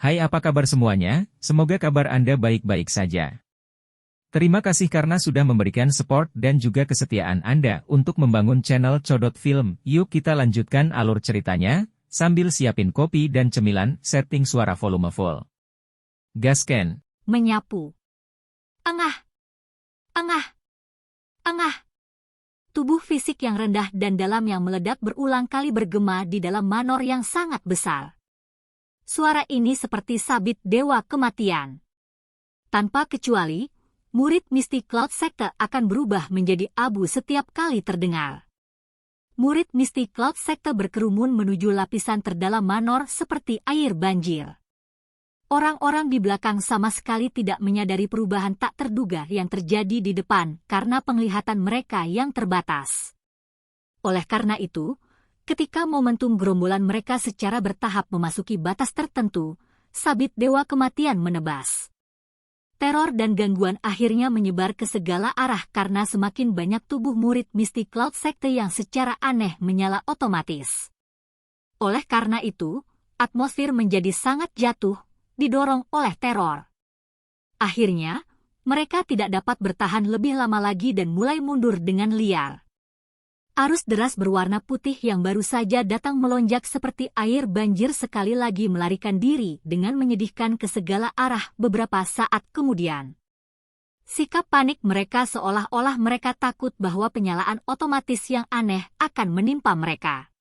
Hai, apa kabar semuanya? Semoga kabar Anda baik-baik saja. Terima kasih karena sudah memberikan support dan juga kesetiaan Anda untuk membangun channel Codot Film. Yuk kita lanjutkan alur ceritanya, sambil siapin kopi dan cemilan, setting suara volume full. Gasken. Menyapu. Engah. Engah. Engah. Tubuh fisik yang rendah dan dalam yang meledak berulang kali bergema di dalam manor yang sangat besar. Suara ini seperti sabit dewa kematian. Tanpa kecuali, murid Misty Cloud Sector akan berubah menjadi abu setiap kali terdengar. Murid Misty Cloud Sector berkerumun menuju lapisan terdalam manor seperti air banjir. Orang-orang di belakang sama sekali tidak menyadari perubahan tak terduga yang terjadi di depan karena penglihatan mereka yang terbatas. Oleh karena itu, ketika momentum gerombolan mereka secara bertahap memasuki batas tertentu, sabit dewa kematian menebas. Teror dan gangguan akhirnya menyebar ke segala arah karena semakin banyak tubuh murid Misty Cloud Sector yang secara aneh menyala otomatis. Oleh karena itu, atmosfer menjadi sangat jatuh, didorong oleh teror. Akhirnya, mereka tidak dapat bertahan lebih lama lagi dan mulai mundur dengan liar. Arus deras berwarna putih yang baru saja datang melonjak seperti air banjir sekali lagi melarikan diri dengan menyedihkan ke segala arah beberapa saat kemudian. Sikap panik mereka seolah-olah mereka takut bahwa penyalaan otomatis yang aneh akan menimpa mereka.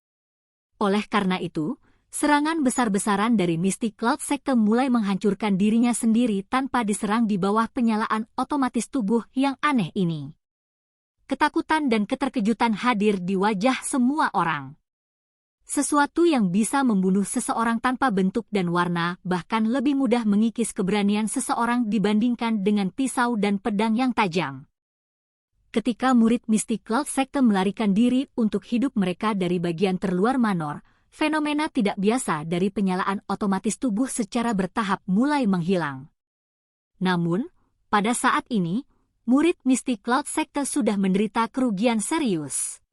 Oleh karena itu, serangan besar-besaran dari Misty Cloud Sector mulai menghancurkan dirinya sendiri tanpa diserang di bawah penyalaan otomatis tubuh yang aneh ini. Ketakutan dan keterkejutan hadir di wajah semua orang. Sesuatu yang bisa membunuh seseorang tanpa bentuk dan warna bahkan lebih mudah mengikis keberanian seseorang dibandingkan dengan pisau dan pedang yang tajam. Ketika murid Misty Cloud Sector melarikan diri untuk hidup mereka dari bagian terluar manor, fenomena tidak biasa dari penyalaan otomatis tubuh secara bertahap mulai menghilang. Namun, pada saat ini, murid Misty Cloud Sector sudah menderita kerugian serius.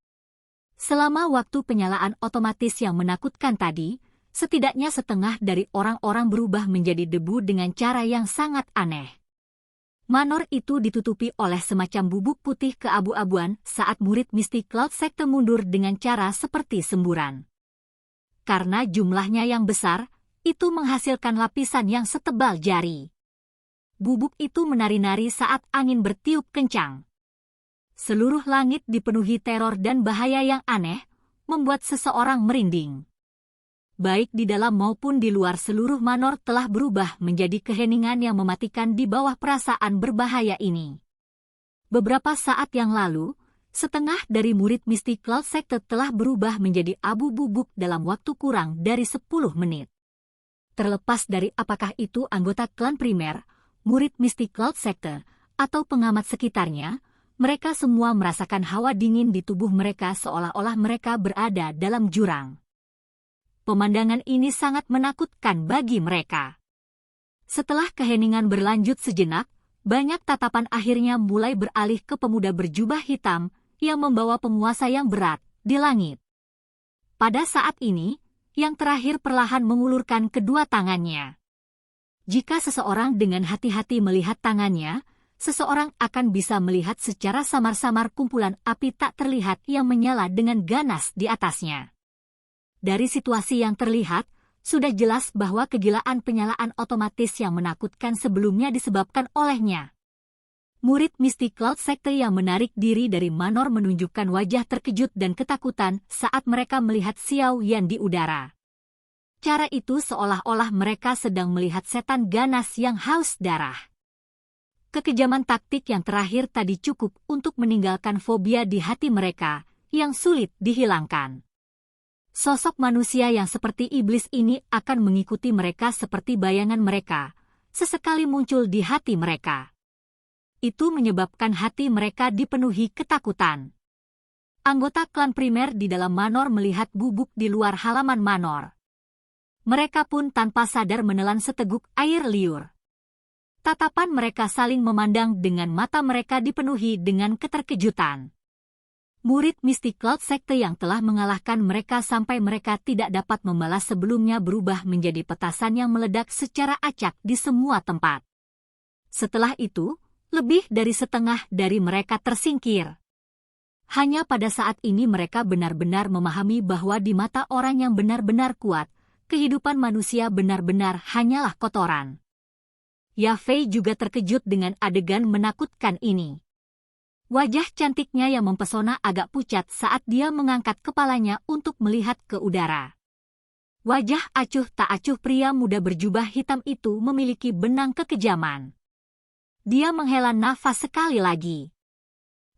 Selama waktu penyalaan otomatis yang menakutkan tadi, setidaknya setengah dari orang-orang berubah menjadi debu dengan cara yang sangat aneh. Manor itu ditutupi oleh semacam bubuk putih keabu-abuan saat murid Misty Cloud Sector mundur dengan cara seperti semburan. Karena jumlahnya yang besar, itu menghasilkan lapisan yang setebal jari. Bubuk itu menari-nari saat angin bertiup kencang. Seluruh langit dipenuhi teror dan bahaya yang aneh, membuat seseorang merinding. Baik di dalam maupun di luar seluruh manor telah berubah menjadi keheningan yang mematikan di bawah perasaan berbahaya ini. Beberapa saat yang lalu, setengah dari murid Misty Cloud Sector telah berubah menjadi abu bubuk dalam waktu kurang dari 10 menit. Terlepas dari apakah itu anggota klan primer, murid Misty Cloud Sector, atau pengamat sekitarnya, mereka semua merasakan hawa dingin di tubuh mereka seolah-olah mereka berada dalam jurang. Pemandangan ini sangat menakutkan bagi mereka. Setelah keheningan berlanjut sejenak, banyak tatapan akhirnya mulai beralih ke pemuda berjubah hitam yang membawa penguasa yang berat di langit. Pada saat ini, yang terakhir perlahan mengulurkan kedua tangannya. Jika seseorang dengan hati-hati melihat tangannya, seseorang akan bisa melihat secara samar-samar kumpulan api tak terlihat yang menyala dengan ganas di atasnya. Dari situasi yang terlihat, sudah jelas bahwa kegilaan penyalaan otomatis yang menakutkan sebelumnya disebabkan olehnya. Murid Misty Cloud Sector yang menarik diri dari manor menunjukkan wajah terkejut dan ketakutan saat mereka melihat Xiao Yan di udara. Cara itu seolah-olah mereka sedang melihat setan ganas yang haus darah. Kekejaman taktik yang terakhir tadi cukup untuk meninggalkan fobia di hati mereka, yang sulit dihilangkan. Sosok manusia yang seperti iblis ini akan mengikuti mereka seperti bayangan mereka, sesekali muncul di hati mereka. Itu menyebabkan hati mereka dipenuhi ketakutan. Anggota klan primer di dalam manor melihat bubuk di luar halaman manor. Mereka pun tanpa sadar menelan seteguk air liur. Tatapan mereka saling memandang dengan mata mereka dipenuhi dengan keterkejutan. Murid Mystic Cloud Sekte yang telah mengalahkan mereka sampai mereka tidak dapat membalas sebelumnya berubah menjadi petasan yang meledak secara acak di semua tempat. Setelah itu, lebih dari setengah dari mereka tersingkir. Hanya pada saat ini mereka benar-benar memahami bahwa di mata orang yang benar-benar kuat, kehidupan manusia benar-benar hanyalah kotoran. Yafei juga terkejut dengan adegan menakutkan ini. Wajah cantiknya yang mempesona agak pucat saat dia mengangkat kepalanya untuk melihat ke udara. Wajah acuh tak acuh pria muda berjubah hitam itu memiliki benang kekejaman. Dia menghela nafas sekali lagi.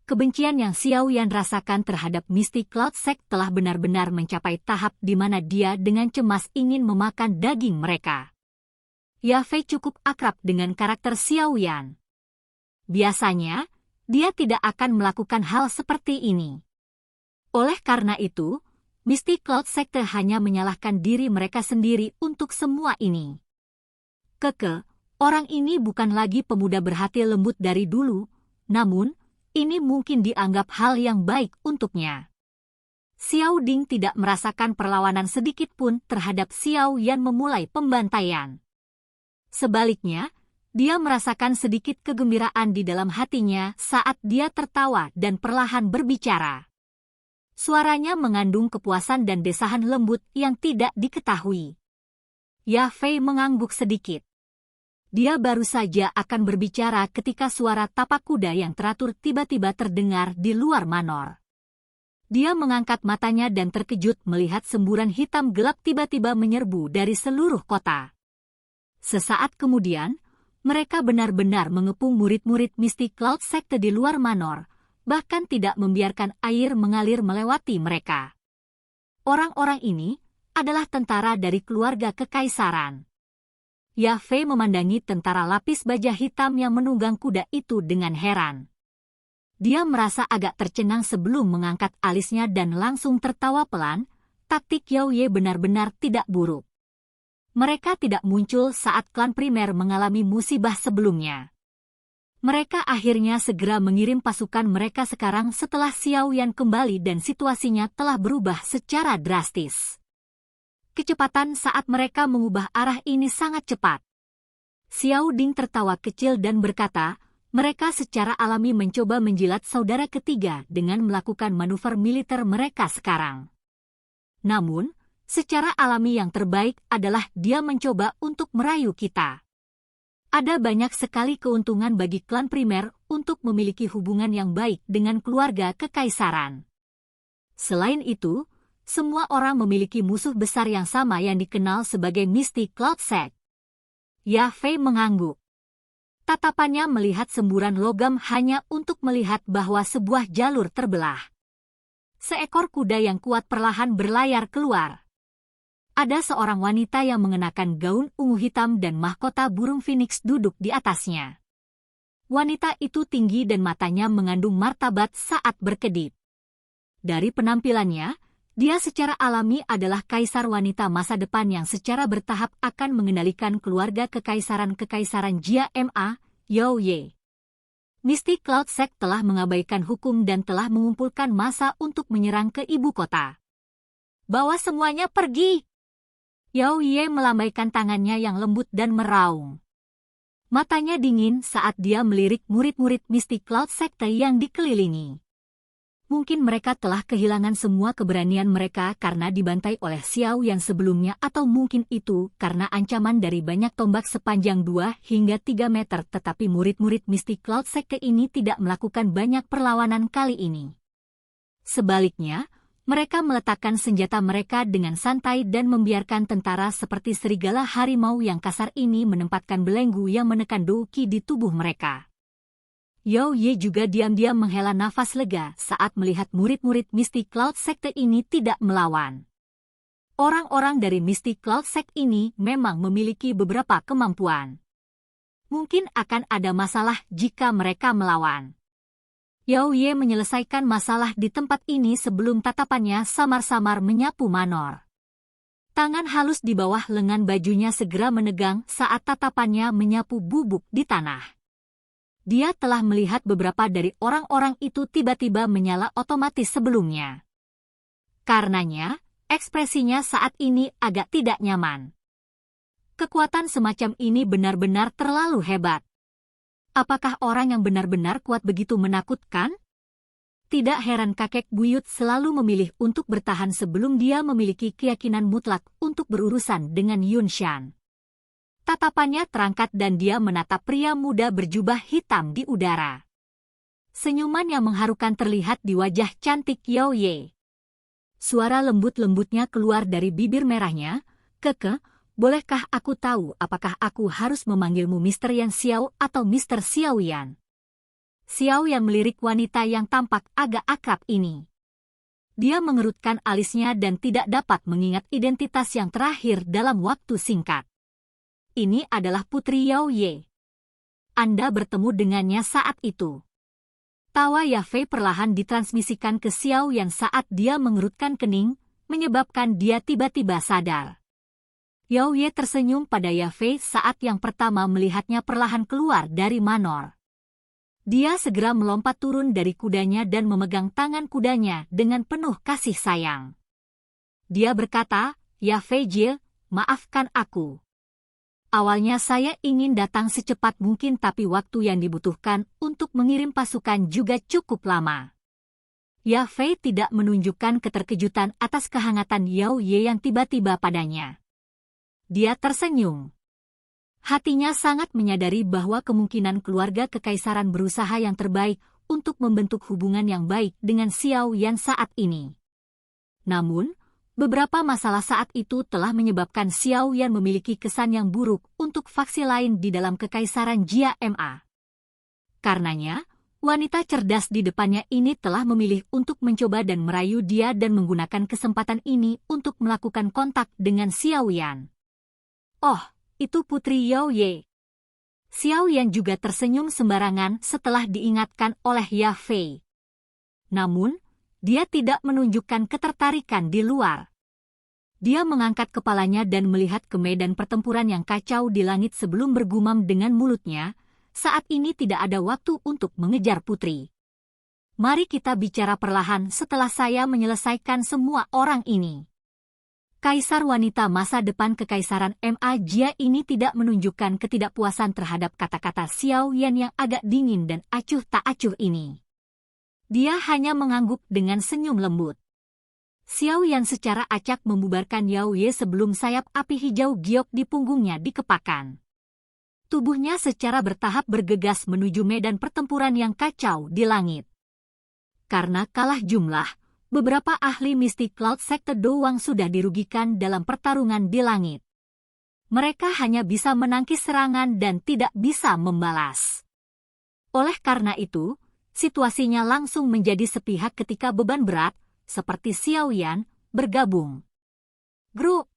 Kebencian yang Xiao Yan rasakan terhadap Mystic Cloud Sect telah benar-benar mencapai tahap di mana dia dengan cemas ingin memakan daging mereka. Yafei cukup akrab dengan karakter Xiao Yan. Biasanya, dia tidak akan melakukan hal seperti ini. Oleh karena itu, Mystic Cloud Sekte hanya menyalahkan diri mereka sendiri untuk semua ini. Orang ini bukan lagi pemuda berhati lembut dari dulu, namun, ini mungkin dianggap hal yang baik untuknya. Xiao Ding tidak merasakan perlawanan sedikit pun terhadap Xiao Yan memulai pembantaian. Sebaliknya, dia merasakan sedikit kegembiraan di dalam hatinya saat dia tertawa dan perlahan berbicara. Suaranya mengandung kepuasan dan desahan lembut yang tidak diketahui. Yafei mengangguk sedikit. Dia baru saja akan berbicara ketika suara tapak kuda yang teratur tiba-tiba terdengar di luar manor. Dia mengangkat matanya dan terkejut melihat semburan hitam gelap tiba-tiba menyerbu dari seluruh kota. Sesaat kemudian, mereka benar-benar mengepung murid-murid Mystic Cloud Sekte di luar manor, bahkan tidak membiarkan air mengalir melewati mereka. Orang-orang ini adalah tentara dari keluarga kekaisaran. Yafei memandangi tentara lapis baja hitam yang menunggang kuda itu dengan heran. Dia merasa agak tercengang sebelum mengangkat alisnya dan langsung tertawa pelan. Taktik Yao Ye benar-benar tidak buruk. Mereka tidak muncul saat klan primer mengalami musibah sebelumnya. Mereka akhirnya segera mengirim pasukan mereka sekarang setelah Xiao Yan kembali dan situasinya telah berubah secara drastis. Kecepatan saat mereka mengubah arah ini sangat cepat. Xiao Ding tertawa kecil dan berkata, mereka secara alami mencoba menjilat saudara ketiga dengan melakukan manuver militer mereka sekarang. Namun, secara alami yang terbaik adalah dia mencoba untuk merayu kita. Ada banyak sekali keuntungan bagi klan primer untuk memiliki hubungan yang baik dengan keluarga kekaisaran. Selain itu, semua orang memiliki musuh besar yang sama yang dikenal sebagai Mystic Cloud Sect. Yafei mengangguk. Tatapannya melihat semburan logam hanya untuk melihat bahwa sebuah jalur terbelah. Seekor kuda yang kuat perlahan berlayar keluar. Ada seorang wanita yang mengenakan gaun ungu hitam dan mahkota burung phoenix duduk di atasnya. Wanita itu tinggi dan matanya mengandung martabat saat berkedip. Dari penampilannya, dia secara alami adalah kaisar wanita masa depan yang secara bertahap akan mengendalikan keluarga kekaisaran Jia Ma, Yao Ye. Mystic Cloud Sect telah mengabaikan hukum dan telah mengumpulkan massa untuk menyerang ke ibu kota. Bawa semuanya pergi! Yao Ye melambaikan tangannya yang lembut dan meraung. Matanya dingin saat dia melirik murid-murid Mystic Cloud Sekte yang dikelilingi. Mungkin mereka telah kehilangan semua keberanian mereka karena dibantai oleh Xiao yang sebelumnya atau mungkin itu karena ancaman dari banyak tombak sepanjang 2 hingga 3 meter tetapi murid-murid Mystic Cloud Sekte ini tidak melakukan banyak perlawanan kali ini. Sebaliknya, mereka meletakkan senjata mereka dengan santai dan membiarkan tentara seperti serigala harimau yang kasar ini menempatkan belenggu yang menekan doki di tubuh mereka. Yao Ye juga diam-diam menghela nafas lega saat melihat murid-murid Mystic Cloud Sekte ini tidak melawan. Orang-orang dari Mystic Cloud Sect ini memang memiliki beberapa kemampuan. Mungkin akan ada masalah jika mereka melawan. Yao Ye menyelesaikan masalah di tempat ini sebelum tatapannya samar-samar menyapu manor. Tangan halus di bawah lengan bajunya segera menegang saat tatapannya menyapu bubuk di tanah. Dia telah melihat beberapa dari orang-orang itu tiba-tiba menyala otomatis sebelumnya. Karenanya, ekspresinya saat ini agak tidak nyaman. Kekuatan semacam ini benar-benar terlalu hebat. Apakah orang yang benar-benar kuat begitu menakutkan? Tidak heran kakek buyut selalu memilih untuk bertahan sebelum dia memiliki keyakinan mutlak untuk berurusan dengan Yunshan. Tatapannya terangkat dan dia menatap pria muda berjubah hitam di udara. Senyuman yang mengharukan terlihat di wajah cantik Yao Ye. Suara lembut-lembutnya keluar dari bibir merahnya. Keke, bolehkah aku tahu apakah aku harus memanggilmu Mr. Yan Xiao atau Mr. Xiao Yan? Xiao Yan melirik wanita yang tampak agak akrab ini. Dia mengerutkan alisnya dan tidak dapat mengingat identitas yang terakhir dalam waktu singkat. Ini adalah Putri Yao Ye. Anda bertemu dengannya saat itu. Tawa Yafei perlahan ditransmisikan ke Xiao Yan saat dia mengerutkan kening, menyebabkan dia tiba-tiba sadar. Yao Ye tersenyum pada Yafei saat yang pertama melihatnya perlahan keluar dari manor. Dia segera melompat turun dari kudanya dan memegang tangan kudanya dengan penuh kasih sayang. Dia berkata, Yafei Jie, maafkan aku. Awalnya saya ingin datang secepat mungkin tapi waktu yang dibutuhkan untuk mengirim pasukan juga cukup lama. Yafei tidak menunjukkan keterkejutan atas kehangatan Yao Ye yang tiba-tiba padanya. Dia tersenyum. Hatinya sangat menyadari bahwa kemungkinan keluarga kekaisaran berusaha yang terbaik untuk membentuk hubungan yang baik dengan Xiao Yan saat ini. Namun, beberapa masalah saat itu telah menyebabkan Xiao Yan memiliki kesan yang buruk untuk faksi lain di dalam kekaisaran Jia Ma. Karenanya, wanita cerdas di depannya ini telah memilih untuk mencoba dan merayu dia dan menggunakan kesempatan ini untuk melakukan kontak dengan Xiao Yan. Oh, itu Putri Yao Ye. Xiao Yan juga tersenyum sembarangan setelah diingatkan oleh Yafei. Namun, dia tidak menunjukkan ketertarikan di luar. Dia mengangkat kepalanya dan melihat ke medan pertempuran yang kacau di langit sebelum bergumam dengan mulutnya, saat ini tidak ada waktu untuk mengejar putri. Mari kita bicara perlahan setelah saya menyelesaikan semua orang ini. Kaisar wanita masa depan Kekaisaran Ma Jia ini tidak menunjukkan ketidakpuasan terhadap kata-kata Xiao Yan yang agak dingin dan acuh tak acuh ini. Dia hanya mengangguk dengan senyum lembut. Xiao Yan secara acak membubarkan Yao Ye sebelum sayap api hijau giok di punggungnya dikepakkan. Tubuhnya secara bertahap bergegas menuju medan pertempuran yang kacau di langit. Karena kalah jumlah, beberapa ahli mistik Cloud Sekte doang sudah dirugikan dalam pertarungan di langit. Mereka hanya bisa menangkis serangan dan tidak bisa membalas. Oleh karena itu, situasinya langsung menjadi sepihak ketika beban berat, seperti Xiao Yan, bergabung. Grup.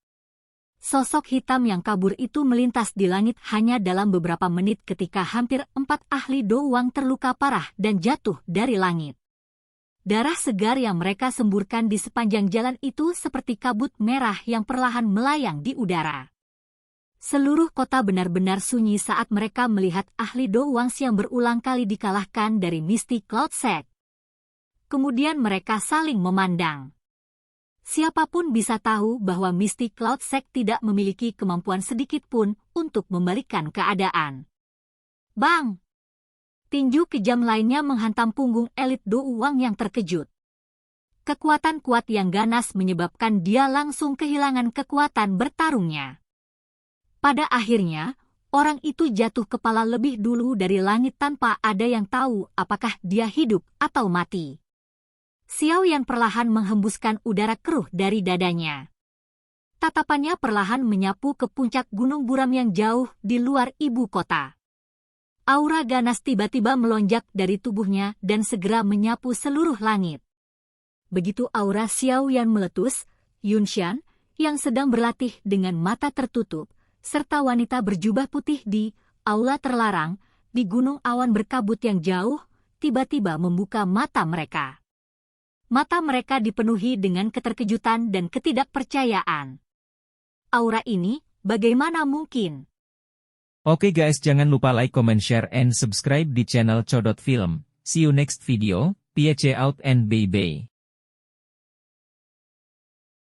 Sosok hitam yang kabur itu melintas di langit hanya dalam beberapa menit ketika hampir 4 ahli doang terluka parah dan jatuh dari langit. Darah segar yang mereka semburkan di sepanjang jalan itu seperti kabut merah yang perlahan melayang di udara. Seluruh kota benar-benar sunyi saat mereka melihat ahli Dowangs yang berulang kali dikalahkan dari Misty Cloud Sect. Kemudian mereka saling memandang. Siapapun bisa tahu bahwa Misty Cloud Sect tidak memiliki kemampuan sedikit pun untuk membalikkan keadaan. Bang! Tinju kejam lainnya menghantam punggung elit Douwang yang terkejut. Kekuatan kuat yang ganas menyebabkan dia langsung kehilangan kekuatan bertarungnya. Pada akhirnya, orang itu jatuh kepala lebih dulu dari langit tanpa ada yang tahu apakah dia hidup atau mati. Xiao Yan perlahan menghembuskan udara keruh dari dadanya. Tatapannya perlahan menyapu ke puncak gunung buram yang jauh di luar ibu kota. Aura ganas tiba-tiba melonjak dari tubuhnya dan segera menyapu seluruh langit. Begitu aura Xiao Yan meletus, Yunshan, yang sedang berlatih dengan mata tertutup, serta wanita berjubah putih di aula terlarang, di gunung awan berkabut yang jauh, tiba-tiba membuka mata mereka. Mata mereka dipenuhi dengan keterkejutan dan ketidakpercayaan. Aura ini, bagaimana mungkin? Oke guys, jangan lupa like, comment, share, and subscribe di channel Codot Film. See you next video, peace out and bye-bye.